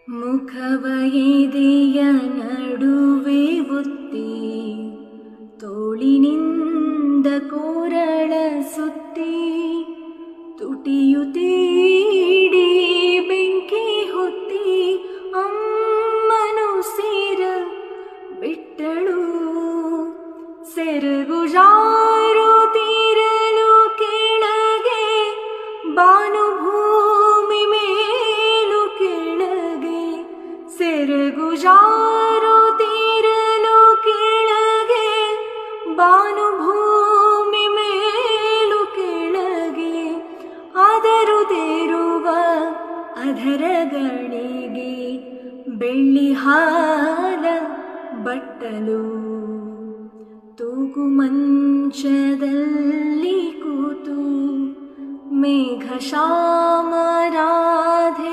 ಮುಖವ ಎದೆಯ ನಡುವೆ ಒತ್ತಿ ತೋಳಿನಿಂದ ಕೋರಳ ಸುತ್ತಿ ತುಟಿಯು ತೀಡಿ ಬೆಂಕಿ ಹೊತ್ತಿ ಅಮ್ಮನು ಸೇರ ಬಿಟ್ಟಳು. ಸೆರಗು ಜಾರುತ್ತಿರಲು ಕೆಳಗೆ ಭಾನುಭೂಮಿ ಮೇಲು ಕೆಳಗೆ, ಸೆರಗು ಜಾರುತ್ತಿರಲು ಕೆಳಗೆ ಭಾನುಭೂಮಿ ಮೇಲು ಕೆಳಗೆ, ಆದರೂ ತೇರುವ ಅಧರಗಳಿಗೆ ಬೆಳ್ಳಿ ಹಾಲ ಬಟ್ಟಲು. ತೂಗು ಮಂಚದಲ್ಲಿ ಕೂತು ಮೇಘ ಶ್ಯಾಮರಾಧೆ